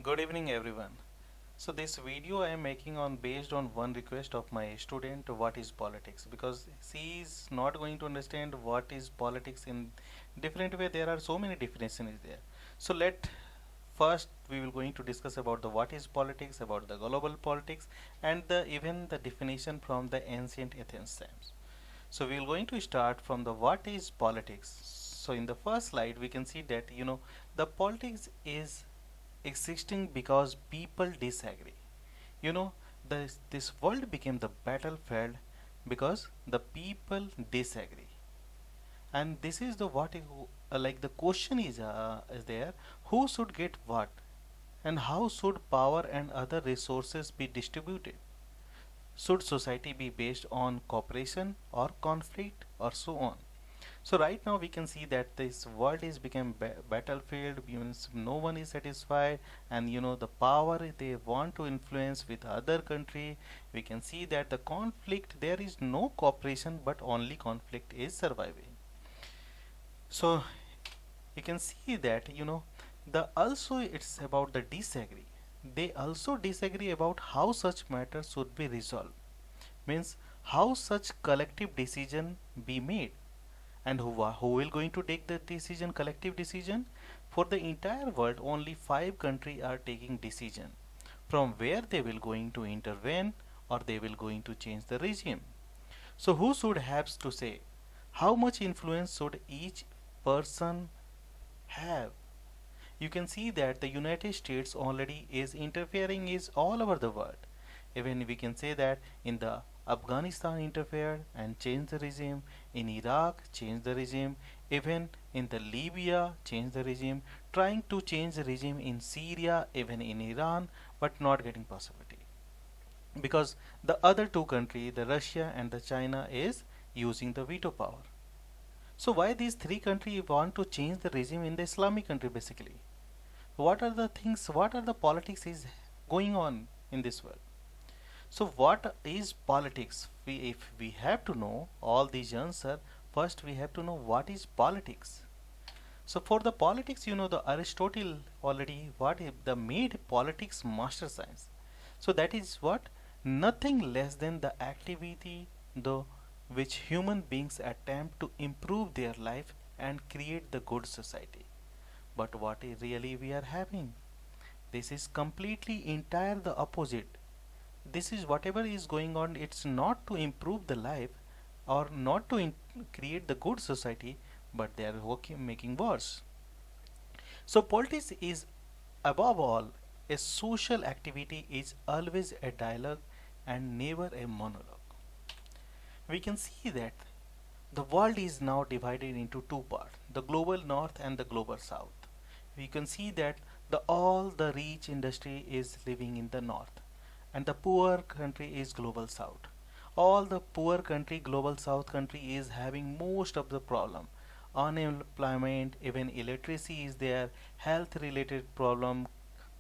Good evening everyone. So this video I am making on based on one request of my student, what is politics, because she is not going to understand what is politics in different way. There are so many definitions there. So let first we will going to discuss about the what is politics, about the global politics, and the even the definition from the ancient Athens times. So we are going to start from the what is politics. So in the first slide we can see that the politics is existing because people disagree. You know, this world became the battlefield because the people disagree. And this is the like the question is there, who should get what, and how should power and other resources be distributed? Should society be based on cooperation or conflict or so on? So right now we can see that this world is become battlefield, means no one is satisfied, and the power they want to influence with other country. We can see that the conflict, there is no cooperation but only conflict is surviving. So you can see that the also it's about the disagree. They also disagree about how such matters should be resolved, means how such collective decision be made, and who will going to take the decision, collective decision. For the entire world only 5 countries are taking decision from where they will going to intervene or they will going to change the regime. So who should have to say, how much influence should each person have? You can see that the United States already is interfering is all over the world. Even we can say that in the Afghanistan interfered and changed the regime, in Iraq changed the regime, even in the Libya changed the regime, trying to change the regime in Syria, even in Iran, but not getting possibility. Because the other two countries, the Russia and the China, is using the veto power. So why these 3 countries want to change the regime in the Islamic country basically? What are the things, what are the politics is going on in this world? So what is politics? If we have to know all these answers, first we have to know what is politics. So for the politics, the Aristotle already what the made politics master science. So that is what, nothing less than the activity the which human beings attempt to improve their life and create the good society. But what is really we are having? This is completely entire the opposite. This is whatever is going on, it's not to improve the life or not to create the good society, but they are making worse. So politics is above all a social activity, is always a dialogue and never a monologue. We can see that the world is now divided into two parts, the global north and the global south. We can see that all the rich industry is living in the north and the poor country is global south. All the poor country, global south country, is having most of the problem, unemployment, even illiteracy is there, health related problem,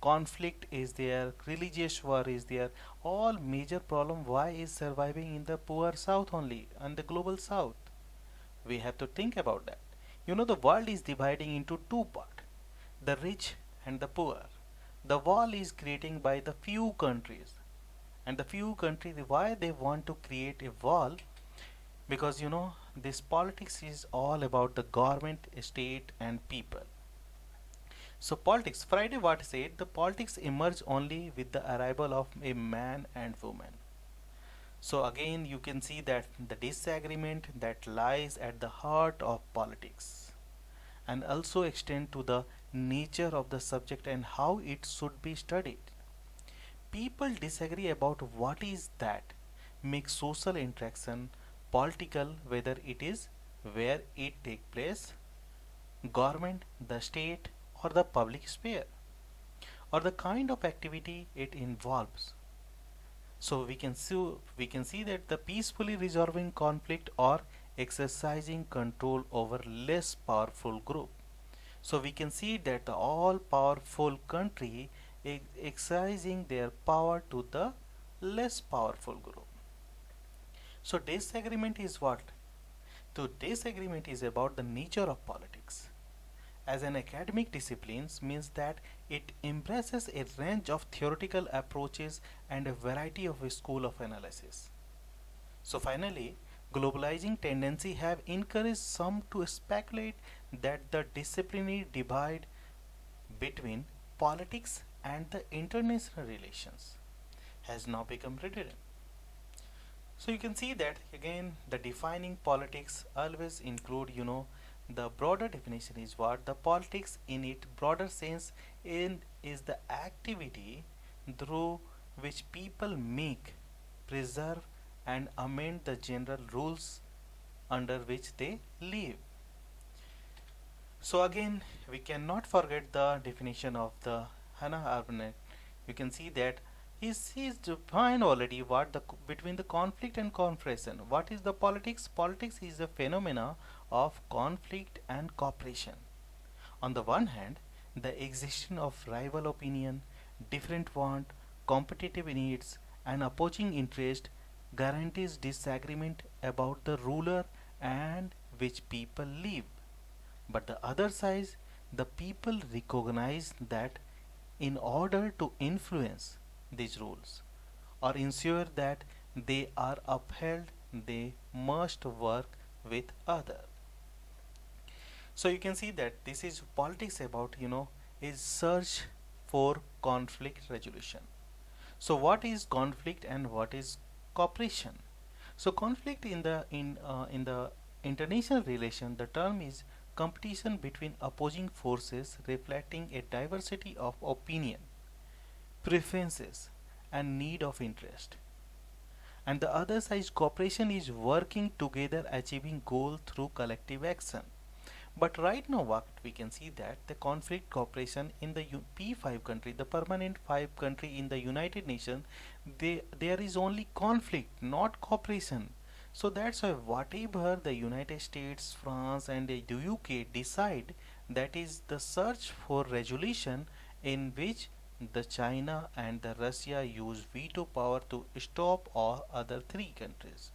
conflict is there, religious war is there, all major problem. Why is surviving in the poor south only and the global south? We have to think about that. The world is dividing into two parts, the rich and the poor. The wall is creating by the few countries, and the few countries, why they want to create a wall? Because this politics is all about the government, state and people. So politics, Friday what said, the politics emerge only with the arrival of a man and woman. So again you can see that the disagreement that lies at the heart of politics, and also extend to the nature of the subject and how it should be studied. People disagree about what is that makes social interaction political, whether it is where it take place, government, the state, or the public sphere, or the kind of activity it involves. So we can see that the peacefully resolving conflict or exercising control over less powerful group. So we can see that the all powerful country exercising their power to the less powerful group. So disagreement is what? So disagreement is about the nature of politics. As an academic discipline means that It embraces a range of theoretical approaches and a variety of school of analysis. So finally, globalizing tendency have encouraged some to speculate that the disciplinary divide between politics and the international relations has now become redundant. So you can see that again the defining politics always include, the broader definition is what the politics in its broader sense in is the activity through which people make, preserve and amend the general rules under which they live. So again, we cannot forget the definition of the Hannah Arendt. You can see that he's defined already what the between the conflict and cooperation. What is the politics? Politics is a phenomena of conflict and cooperation. On the one hand, the existence of rival opinion, different want, competitive needs, and opposing interest guarantees disagreement about the ruler and which people live. But the other side, the people recognize that in order to influence these rules or ensure that they are upheld, they must work with others. So you can see that this is politics about, is search for conflict resolution. So what is conflict and what is cooperation? So conflict in the international relation, the term is competition between opposing forces reflecting a diversity of opinion, preferences, and need of interest. And the other side, cooperation is working together, achieving goal through collective action. But right now, what we can see that the conflict cooperation in the P5 country, the permanent five country in the United Nations, there is only conflict, not cooperation. So that's why whatever the United States, France, and the UK decide, that is the search for resolution in which the China and the Russia use veto power to stop all other three countries.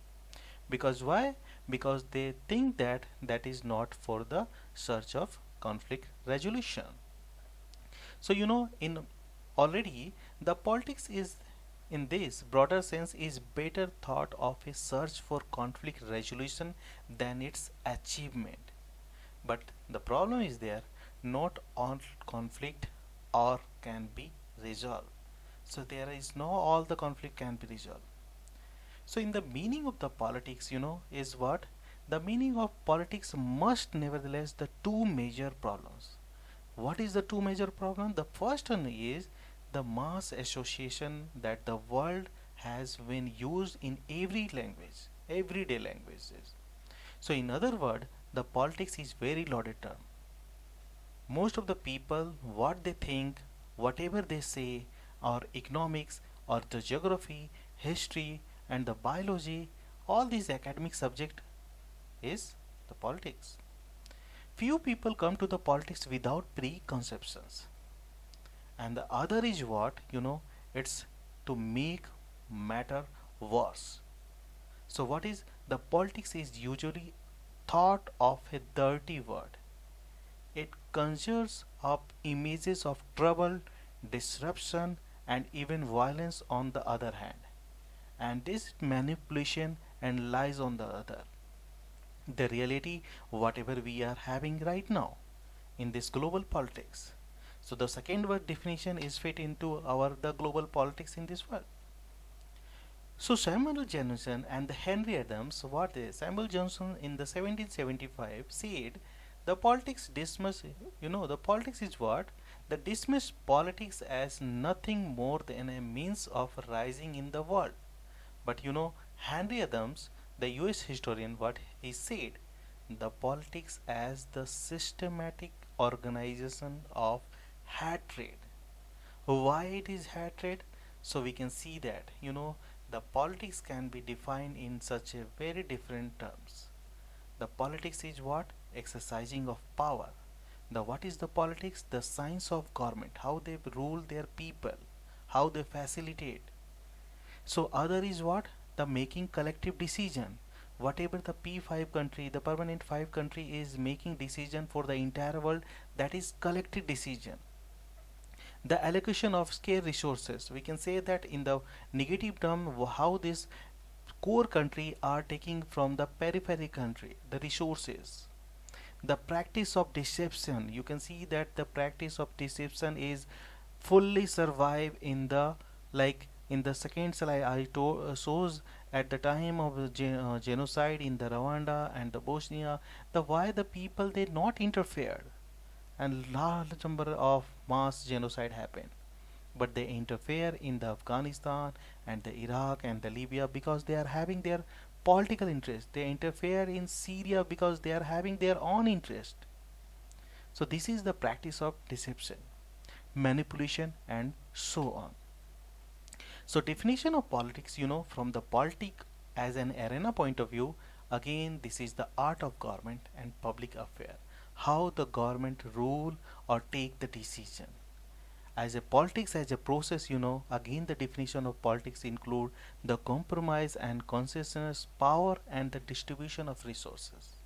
Because why? Because they think that that is not for the search of conflict resolution. So in already the politics is in this broader sense is better thought of a search for conflict resolution than its achievement. But the problem is there, not all conflict or can be resolved. So there is no all the conflict can be resolved. So, in the meaning of the politics, is what? The meaning of politics must nevertheless the two major problems. What is the two major problem? The first one is the mass association that the world has when used in every language, everyday languages. So, in other words, the politics is very loaded term. Most of the people, what they think, whatever they say, or economics, or the geography, history, and the biology, all these academic subject is the politics. Few people come to the politics without preconceptions. And the other is what? It's to make matter worse. So what is the politics is usually thought of a dirty word. It conjures up images of trouble, disruption, and even violence on the other hand. And this manipulation and lies on the other. The reality, whatever we are having right now in this global politics. So the second word definition is fit into our the global politics in this world. So Samuel Johnson and the Henry Adams, what is Samuel Johnson in the 1775 said the politics dismiss, the politics is what? The dismiss politics as nothing more than a means of rising in the world. But Henry Adams, the US historian, what he said, the politics as the systematic organization of hatred. Why it is hatred? So we can see that, the politics can be defined in such a very different terms. The politics is what? Exercising of power. The what is the politics? The science of government, how they rule their people, how they facilitate. So other is what? The making collective decision. Whatever the P5 country, the permanent 5 country is making decision for the entire world, that is collective decision. The allocation of scarce resources, we can say that in the negative term, how this core country are taking from the periphery country the resources. The practice of deception, you can see that the practice of deception is fully survive in the, like in the second slide I shows at the time of the genocide in the Rwanda and the Bosnia, the why the people they not interfered and large number of mass genocide happened, but they interfere in the Afghanistan and the Iraq and the Libya because they are having their political interest. They interfere in Syria because they are having their own interest. So this is the practice of deception, manipulation, and so on. So definition of politics, from the politic as an arena point of view, again this is the art of government and public affair, how the government rule or take the decision. As a politics as a process, again the definition of politics include the compromise and consensus, power, and the distribution of resources.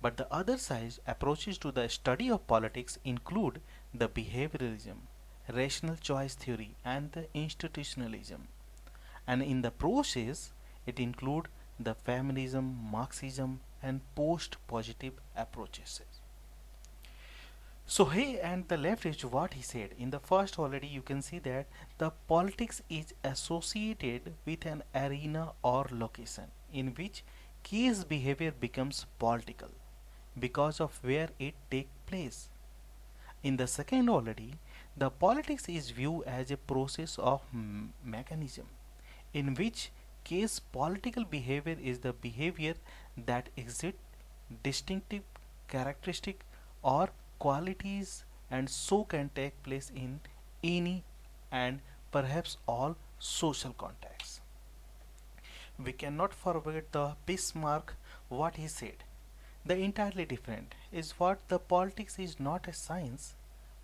But the other side approaches to the study of politics include the behavioralism, rational choice theory, and the institutionalism. And in the process, it include the feminism, Marxism, and post-positive approaches. So hey, and the left is what he said. In the first already you can see that the politics is associated with an arena or location in which case behavior becomes political because of where it take place. In the second already, the politics is viewed as a process of mechanism in which case political behavior is the behavior that exhibit distinctive characteristic or qualities and so can take place in any and perhaps all social contexts. We cannot forget the Bismarck what he said. The entirely different is what the politics is not a science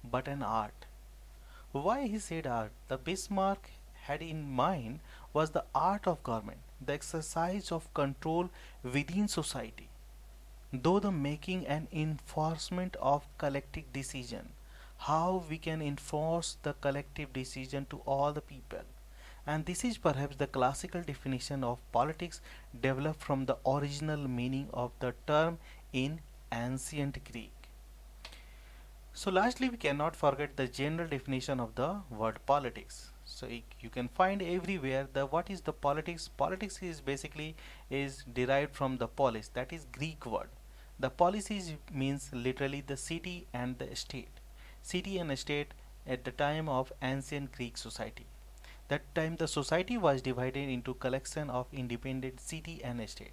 but an art. Why he said art? The Bismarck had in mind was the art of government, the exercise of control within society, though the making and enforcement of collective decision, how we can enforce the collective decision to all the people. And this is perhaps the classical definition of politics developed from the original meaning of the term in ancient Greek. So lastly, we cannot forget the general definition of the word politics. So you can find everywhere the what is the politics. Politics is basically is derived from the polis, that is Greek word. The policies means literally the city and the state. City and state at the time of ancient Greek society. That time the society was divided into collection of independent city and state,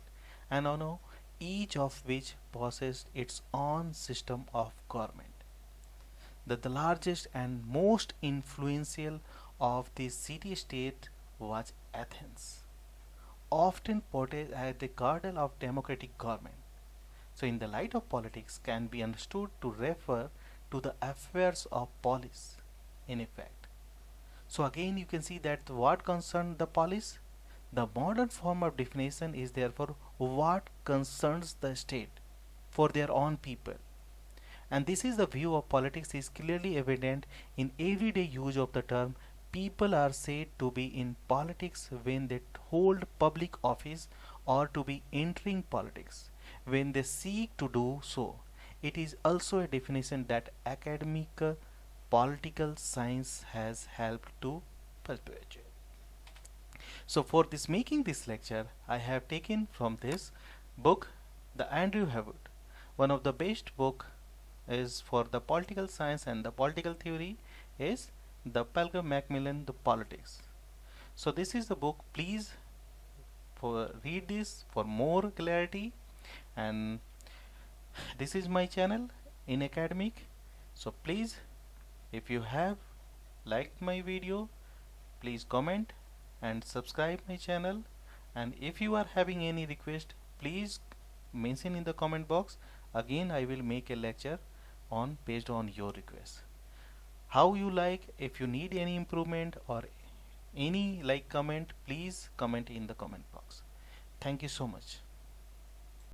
and now each of which possessed its own system of government. That the largest and most influential of these city-state was Athens, often portrayed as the cradle of democratic government. So in the light of politics can be understood to refer to the affairs of polis in effect. So again you can see that what concerns the polis, the modern form of definition is therefore what concerns the state for their own people. And this is the view of politics is clearly evident in everyday use of the term. People are said to be in politics when they hold public office or to be entering politics when they seek to do so. It is also a definition that academic political science has helped to perpetuate. So for this making this lecture, I have taken from this book, the Andrew Hewitt. One of the best book is for the political science and the political theory is the Pelger Macmillan The Politics. So this is the book. Please read this for more clarity, and this is my channel in academic. So please, if you have liked my video, please comment and subscribe my channel, and if you are having any request, please mention in the comment box. Again I will make a lecture on based on your request. How you like, if you need any improvement or any like comment, please comment in the comment box. Thank you so much.